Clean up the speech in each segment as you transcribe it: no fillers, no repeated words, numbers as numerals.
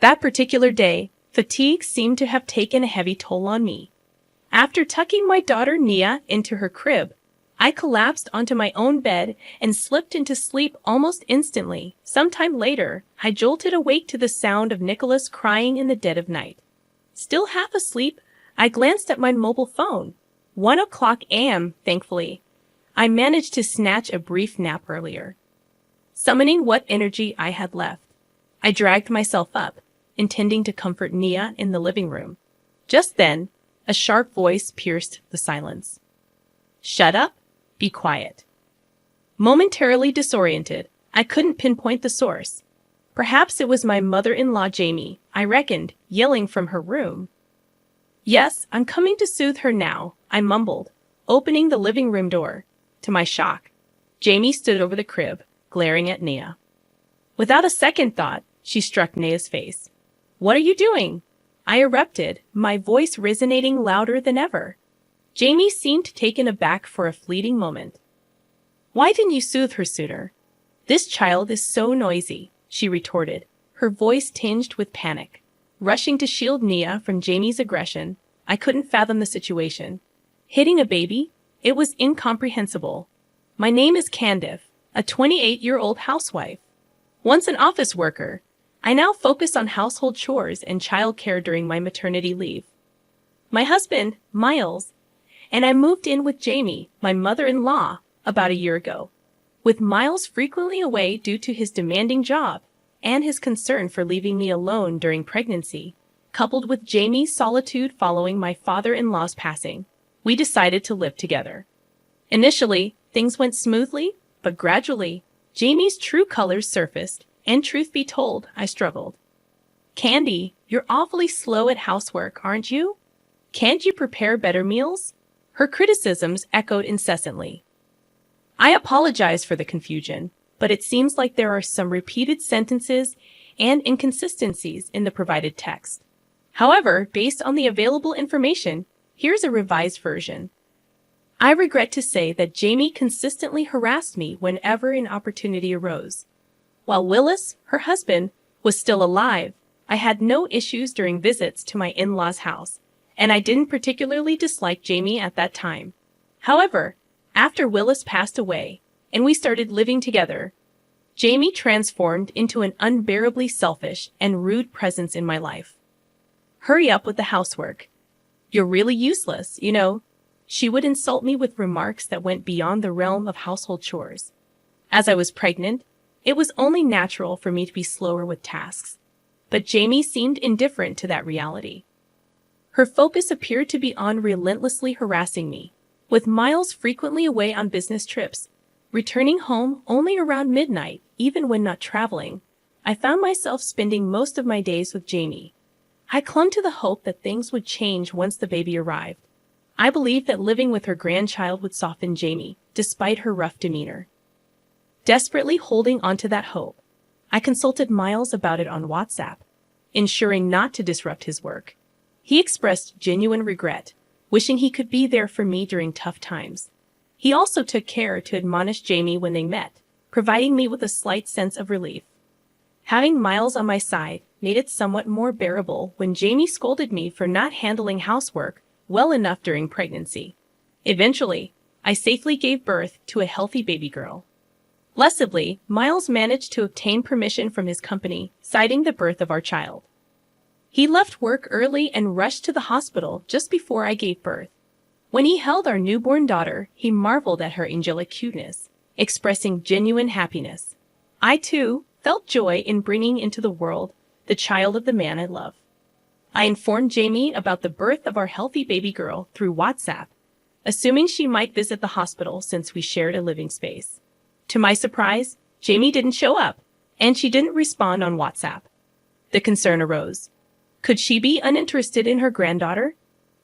That particular day, fatigue seemed to have taken a heavy toll on me. After tucking my daughter Nia into her crib, I collapsed onto my own bed and slipped into sleep almost instantly. Sometime later, I jolted awake to the sound of Nicholas crying in the dead of night. Still half asleep, I glanced at my mobile phone. 1 o'clock a.m., thankfully. I managed to snatch a brief nap earlier. Summoning what energy I had left, I dragged myself up, intending to comfort Nia in the living room. Just then, a sharp voice pierced the silence. "Shut up. Be quiet." Momentarily disoriented, I couldn't pinpoint the source. Perhaps it was my mother-in-law Jamie, I reckoned, yelling from her room. "Yes, I'm coming to soothe her now," I mumbled, opening the living room door. To my shock, Jamie stood over the crib, glaring at Nia. Without a second thought, she struck Nia's face. "What are you doing?" I erupted, my voice resonating louder than ever. Jamie seemed taken aback for a fleeting moment. "Why didn't you soothe her sooner? This child is so noisy," she retorted, her voice tinged with panic. Rushing to shield Nia from Jamie's aggression, I couldn't fathom the situation. Hitting a baby? It was incomprehensible. My name is Candice, a 28-year-old housewife. Once an office worker, I now focus on household chores and childcare during my maternity leave. My husband, Miles, and I moved in with Jamie, my mother-in-law, about a year ago. With Miles frequently away due to his demanding job and his concern for leaving me alone during pregnancy, coupled with Jamie's solitude following my father-in-law's passing, we decided to live together. Initially, things went smoothly, but gradually, Jamie's true colors surfaced, and truth be told, I struggled. "Candy, you're awfully slow at housework, aren't you? Can't you prepare better meals?" Her criticisms echoed incessantly. I apologize for the confusion, but it seems like there are some repeated sentences and inconsistencies in the provided text. However, based on the available information, here's a revised version. I regret to say that Jamie consistently harassed me whenever an opportunity arose. While Willis, her husband, was still alive, I had no issues during visits to my in-laws' house, and I didn't particularly dislike Jamie at that time. However, after Willis passed away, and we started living together, Jamie transformed into an unbearably selfish and rude presence in my life. "Hurry up with the housework. You're really useless, you know." She would insult me with remarks that went beyond the realm of household chores. As I was pregnant, it was only natural for me to be slower with tasks. But Jamie seemed indifferent to that reality. Her focus appeared to be on relentlessly harassing me, with Miles frequently away on business trips, returning home only around midnight, even when not traveling. I found myself spending most of my days with Jamie. I clung to the hope that things would change once the baby arrived. I believed that living with her grandchild would soften Jamie, despite her rough demeanor. Desperately holding onto that hope, I consulted Miles about it on WhatsApp, ensuring not to disrupt his work. He expressed genuine regret, wishing he could be there for me during tough times. He also took care to admonish Jamie when they met, providing me with a slight sense of relief. Having Miles on my side made it somewhat more bearable when Jamie scolded me for not handling housework well enough during pregnancy. Eventually, I safely gave birth to a healthy baby girl. Blessedly, Miles managed to obtain permission from his company, citing the birth of our child. He left work early and rushed to the hospital just before I gave birth. When he held our newborn daughter, he marveled at her angelic cuteness, expressing genuine happiness. I, too, felt joy in bringing into the world the child of the man I love. I informed Jamie about the birth of our healthy baby girl through WhatsApp, assuming she might visit the hospital since we shared a living space. To my surprise, Jamie didn't show up, and she didn't respond on WhatsApp. The concern arose. Could she be uninterested in her granddaughter?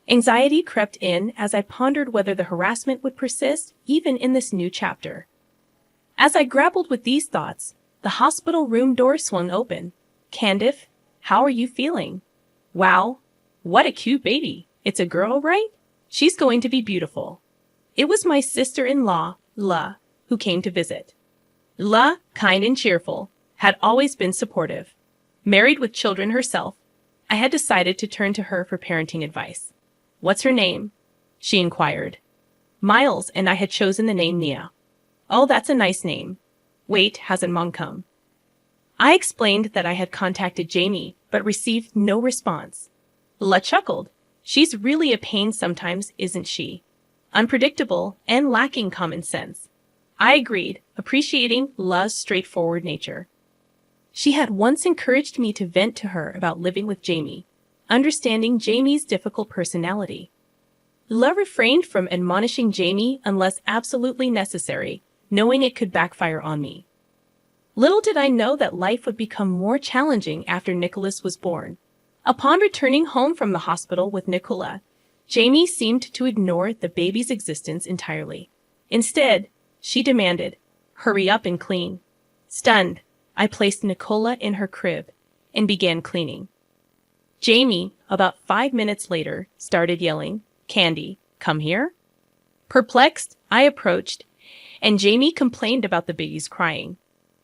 Anxiety crept in as I pondered whether the harassment would persist even in this new chapter. As I grappled with these thoughts, the hospital room door swung open. "Candice, how are you feeling?" "Wow, what a cute baby. It's a girl, right? She's going to be beautiful." It was my sister-in-law, La, who came to visit. La, kind and cheerful, had always been supportive. Married with children herself, I had decided to turn to her for parenting advice. "What's her name?" she inquired. Miles, and I had chosen the name Nia. "Oh, that's a nice name. Wait, hasn't Mom come?" I explained that I had contacted Jamie, but received no response. La chuckled. "She's really a pain sometimes, isn't she? Unpredictable and lacking common sense." I agreed, appreciating La's straightforward nature. She had once encouraged me to vent to her about living with Jamie, understanding Jamie's difficult personality. La refrained from admonishing Jamie unless absolutely necessary, knowing it could backfire on me. Little did I know that life would become more challenging after Nicholas was born. Upon returning home from the hospital with Nicola, Jamie seemed to ignore the baby's existence entirely. Instead, she demanded, "Hurry up and clean." Stunned, I placed Nicola in her crib and began cleaning. Jamie, about 5 minutes later, started yelling, "Candy, come here." Perplexed, I approached, and Jamie complained about the baby's crying.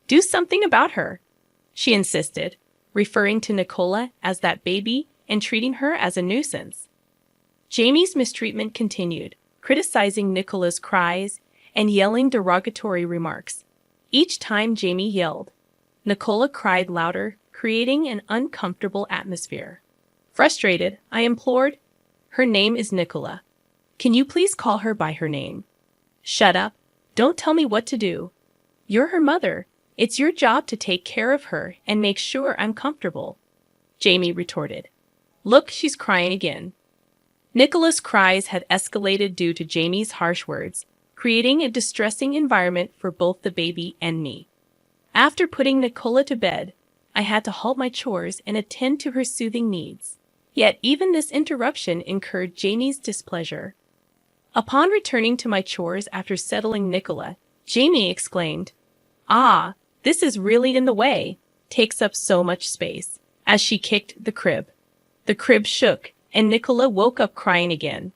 "Do something about her," she insisted, referring to Nicola as that baby and treating her as a nuisance. Jamie's mistreatment continued, criticizing Nicola's cries and yelling derogatory remarks. Each time Jamie yelled, Nicola cried louder, creating an uncomfortable atmosphere. Frustrated, I implored, "Her name is Nicola. Can you please call her by her name?" "Shut up. Don't tell me what to do. You're her mother. It's your job to take care of her and make sure I'm comfortable," Jamie retorted. "Look, she's crying again." Nicola's cries had escalated due to Jamie's harsh words, creating a distressing environment for both the baby and me. After putting Nicola to bed, I had to halt my chores and attend to her soothing needs. Yet even this interruption incurred Jamie's displeasure. Upon returning to my chores after settling Nicola, Jamie exclaimed, "Ah, this is really in the way. Takes up so much space," as she kicked the crib. The crib shook, and Nicola woke up crying again.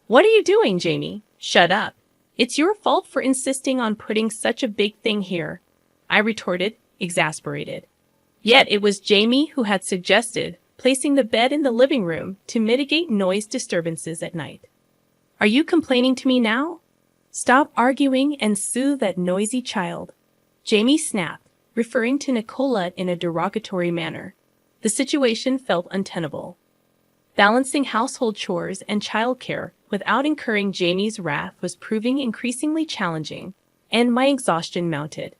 "What are you doing, Jamie? Shut up. It's your fault for insisting on putting such a big thing here," I retorted, exasperated. Yet it was Jamie who had suggested placing the bed in the living room to mitigate noise disturbances at night. "Are you complaining to me now? Stop arguing and soothe that noisy child," Jamie snapped, referring to Nicola in a derogatory manner. The situation felt untenable. Balancing household chores and childcare without incurring Jamie's wrath was proving increasingly challenging, and my exhaustion mounted.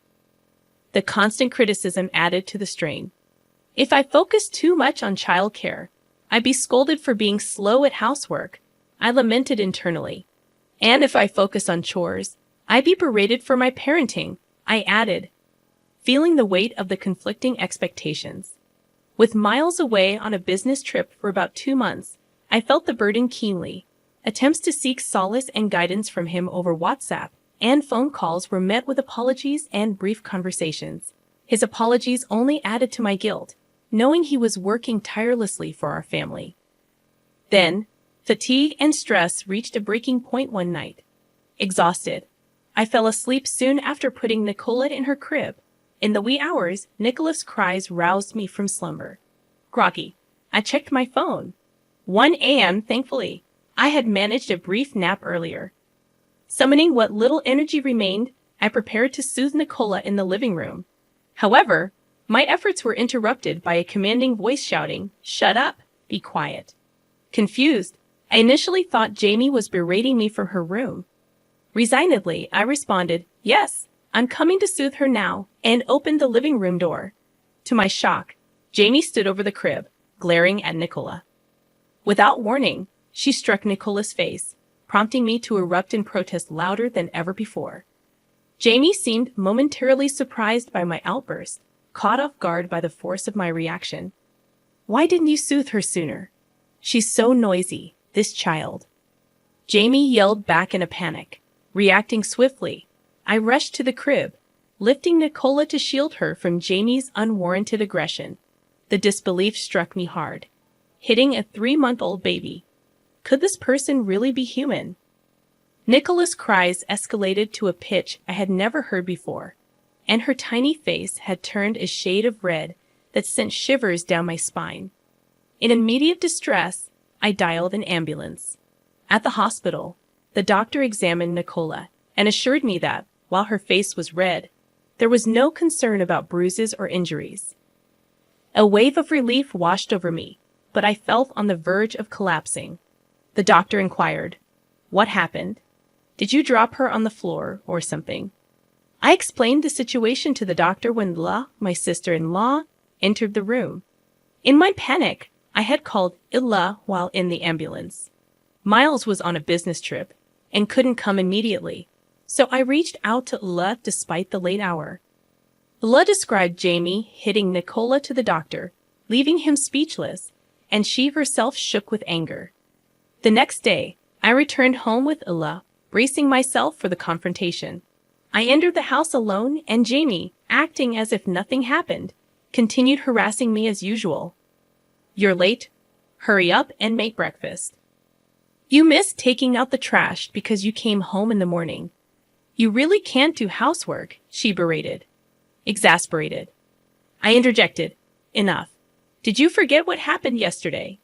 The constant criticism added to the strain. If I focused too much on childcare, I'd be scolded for being slow at housework, I lamented internally. And if I focus on chores, I'd be berated for my parenting, I added, feeling the weight of the conflicting expectations. With Miles away on a business trip for about 2 months, I felt the burden keenly. Attempts to seek solace and guidance from him over WhatsApp and phone calls were met with apologies and brief conversations. His apologies only added to my guilt, knowing he was working tirelessly for our family. Then, fatigue and stress reached a breaking point one night. Exhausted, I fell asleep soon after putting Nicola in her crib. In the wee hours, Nicola's cries roused me from slumber. Groggy, I checked my phone. 1 a.m., thankfully. I had managed a brief nap earlier. Summoning what little energy remained, I prepared to soothe Nicola in the living room. However, my efforts were interrupted by a commanding voice shouting, "Shut up, be quiet." Confused, I initially thought Jamie was berating me from her room. Resignedly, I responded, "Yes, I'm coming to soothe her now," and opened the living room door. To my shock, Jamie stood over the crib, glaring at Nicola. Without warning, she struck Nicola's face, prompting me to erupt in protest louder than ever before. Jamie seemed momentarily surprised by my outburst, caught off guard by the force of my reaction. "Why didn't you soothe her sooner? She's so noisy, this child," Jamie yelled back in a panic. Reacting swiftly, I rushed to the crib, lifting Nicola to shield her from Jamie's unwarranted aggression. The disbelief struck me hard. Hitting a 3-month-old baby. Could this person really be human? Nicola's cries escalated to a pitch I had never heard before, and her tiny face had turned a shade of red that sent shivers down my spine. In immediate distress, I dialed an ambulance. At the hospital, the doctor examined Nicola and assured me that, while her face was red, there was no concern about bruises or injuries. A wave of relief washed over me, but I felt on the verge of collapsing. The doctor inquired, "What happened? Did you drop her on the floor or something?" I explained the situation to the doctor when my sister-in-law, entered the room. In my panic, I had called Illa while in the ambulance. Miles was on a business trip and couldn't come immediately, so I reached out to Illa despite the late hour. Illa described Jamie hitting Nicola to the doctor, leaving him speechless, and she herself shook with anger. The next day, I returned home with Illa, bracing myself for the confrontation. I entered the house alone, and Jamie, acting as if nothing happened, continued harassing me as usual. "You're late. Hurry up and make breakfast. You missed taking out the trash because you came home in the morning. You really can't do housework," she berated. Exasperated, I interjected, "Enough. Did you forget what happened yesterday?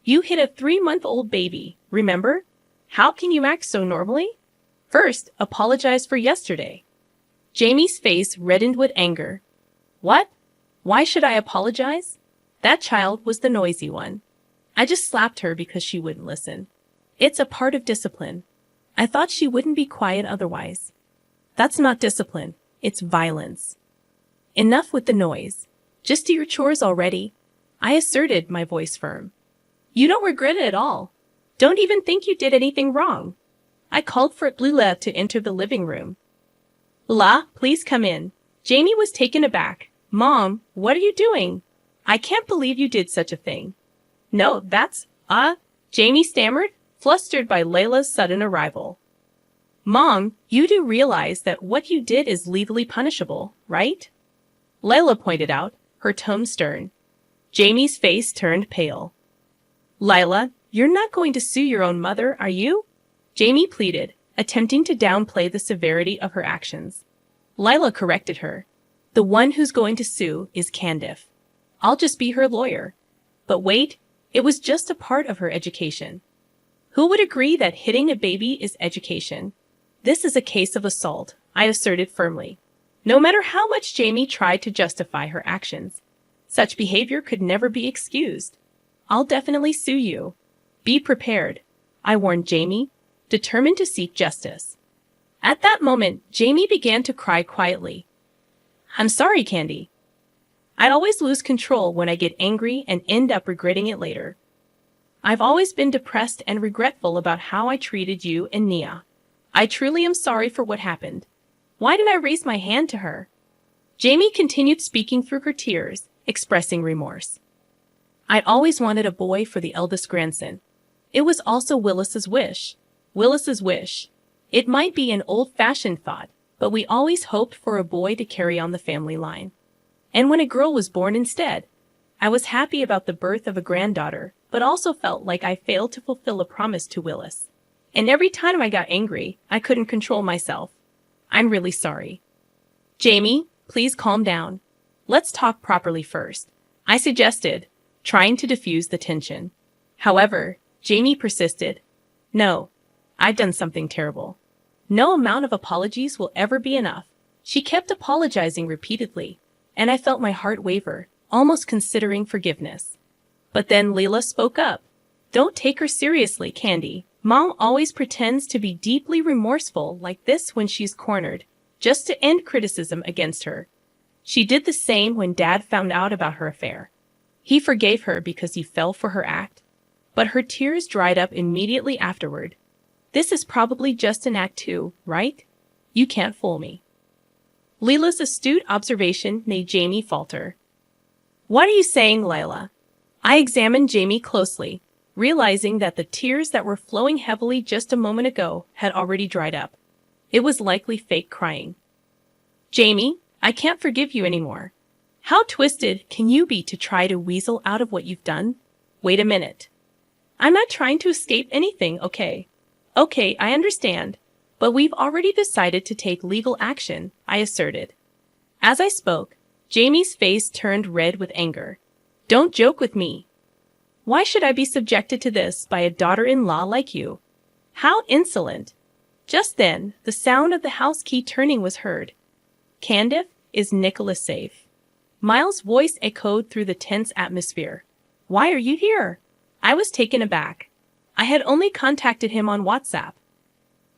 You hit a 3-month-old baby, remember? How can you act so normally? First, apologize for yesterday." Jamie's face reddened with anger. "What? Why should I apologize? That child was the noisy one. I just slapped her because she wouldn't listen. It's a part of discipline. I thought she wouldn't be quiet otherwise." "That's not discipline. It's violence." "Enough with the noise. Just do your chores already," I asserted, my voice firm. "You don't regret it at all. Don't even think you did anything wrong." I called for Lila to enter the living room. "Lila, please come in." Jamie was taken aback. "Mom, what are you doing? I can't believe you did such a thing." "No, that's, Jamie stammered, flustered by Layla's sudden arrival. "Mom, you do realize that what you did is legally punishable, right?" Layla pointed out, her tone stern. Jamie's face turned pale. "Lila, you're not going to sue your own mother, are you?" Jamie pleaded, attempting to downplay the severity of her actions. Lila corrected her. "The one who's going to sue is Candice. I'll just be her lawyer." But wait, it was just a part of her education. Who would agree that hitting a baby is education? "This is a case of assault," I asserted firmly. No matter how much Jamie tried to justify her actions, such behavior could never be excused. "I'll definitely sue you. Be prepared," I warned Jamie, determined to seek justice. At that moment, Jamie began to cry quietly. "I'm sorry, Candy. I'd always lose control when I get angry and end up regretting it later. I've always been depressed and regretful about how I treated you and Nia. I truly am sorry for what happened. Why did I raise my hand to her?" Jamie continued speaking through her tears, expressing remorse. "I'd always wanted a boy for the eldest grandson. It was also Willis's wish. Willis's wish. It might be an old-fashioned thought, but we always hoped for a boy to carry on the family line. And when a girl was born instead, I was happy about the birth of a granddaughter, but also felt like I failed to fulfill a promise to Willis. And every time I got angry, I couldn't control myself. I'm really sorry." "Jamie, please calm down. Let's talk properly first," I suggested, trying to diffuse the tension. However, Jamie persisted. "No, I've done something terrible. No amount of apologies will ever be enough." She kept apologizing repeatedly, and I felt my heart waver, almost considering forgiveness. But then Leila spoke up. "Don't take her seriously, Candy. Mom always pretends to be deeply remorseful like this when she's cornered, just to end criticism against her. She did the same when Dad found out about her affair. He forgave her because he fell for her act, but her tears dried up immediately afterward. This is probably just an act too, right? You can't fool me." Leila's astute observation made Jamie falter. "What are you saying, Leila?" I examined Jamie closely, realizing that the tears that were flowing heavily just a moment ago had already dried up. It was likely fake crying. "Jamie, I can't forgive you anymore. How twisted can you be to try to weasel out of what you've done? Wait a minute. I'm not trying to escape anything, okay? Okay, I understand, but we've already decided to take legal action," I asserted. As I spoke, Jamie's face turned red with anger. Don't joke with me. Why should I be subjected to this by a daughter-in-law like you? How insolent! Just then, the sound of the house key turning was heard. Candice, is Nicholas safe? Miles' voice echoed through the tense atmosphere. Why are you here? I was taken aback. I had only contacted him on WhatsApp.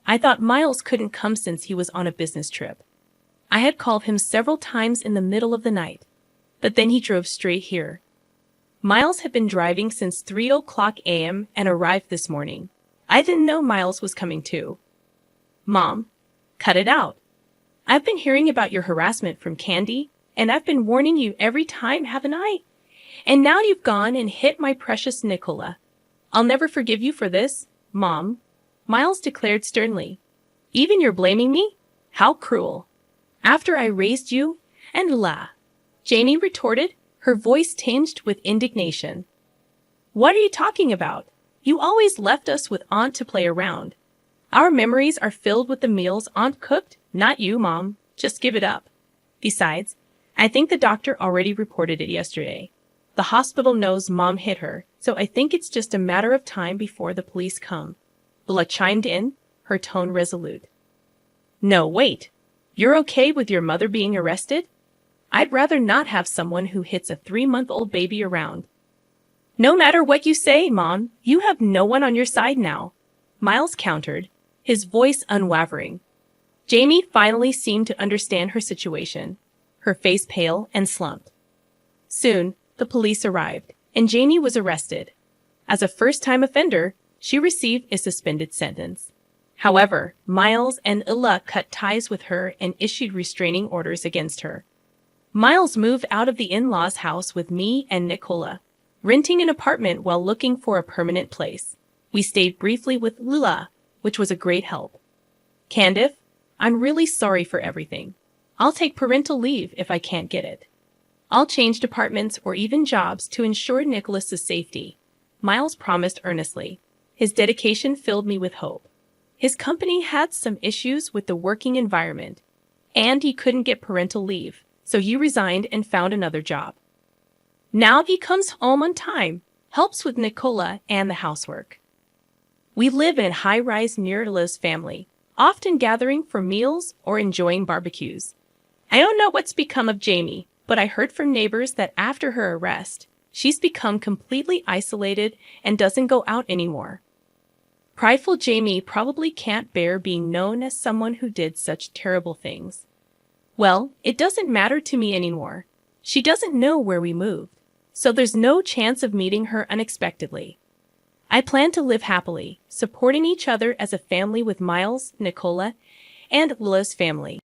I thought Miles couldn't come since he was on a business trip. I had called him several times in the middle of the night, but then he drove straight here. Miles had been driving since 3:00 a.m. and arrived this morning. I didn't know Miles was coming too. Mom, cut it out. I've been hearing about your harassment from Candy, and I've been warning you every time, haven't I? And now you've gone and hit my precious Nicola. I'll never forgive you for this, Mom, Miles declared sternly. Even you're blaming me? How cruel. After I raised you, and Jamie retorted, her voice tinged with indignation. What are you talking about? You always left us with Aunt to play around. Our memories are filled with the meals Aunt cooked, not you, Mom. Just give it up. Besides, I think the doctor already reported it yesterday. The hospital knows Mom hit her, so I think it's just a matter of time before the police come. Bella chimed in, her tone resolute. No, wait. You're okay with your mother being arrested? I'd rather not have someone who hits a 3-month-old baby around. No matter what you say, Mom, you have no one on your side now, Miles countered, his voice unwavering. Jamie finally seemed to understand her situation, her face pale and slumped. Soon, the police arrived, and Jamie was arrested. As a first-time offender, she received a suspended sentence. However, Miles and Ella cut ties with her and issued restraining orders against her. Miles moved out of the in-laws' house with me and Nicola, renting an apartment while looking for a permanent place. We stayed briefly with Lula, which was a great help. Candice, I'm really sorry for everything. I'll take parental leave if I can't get it. I'll change departments or even jobs to ensure Nicholas's safety, Miles promised earnestly. His dedication filled me with hope. His company had some issues with the working environment, and he couldn't get parental leave, so he resigned and found another job. Now he comes home on time, helps with Nicola and the housework. We live in a high-rise near Liz family, often gathering for meals or enjoying barbecues. I don't know what's become of Jamie, but I heard from neighbors that after her arrest, she's become completely isolated and doesn't go out anymore. Prideful Jamie probably can't bear being known as someone who did such terrible things. Well, it doesn't matter to me anymore. She doesn't know where we moved, so there's no chance of meeting her unexpectedly. I plan to live happily, supporting each other as a family with Miles, Nicola, and Lila's family.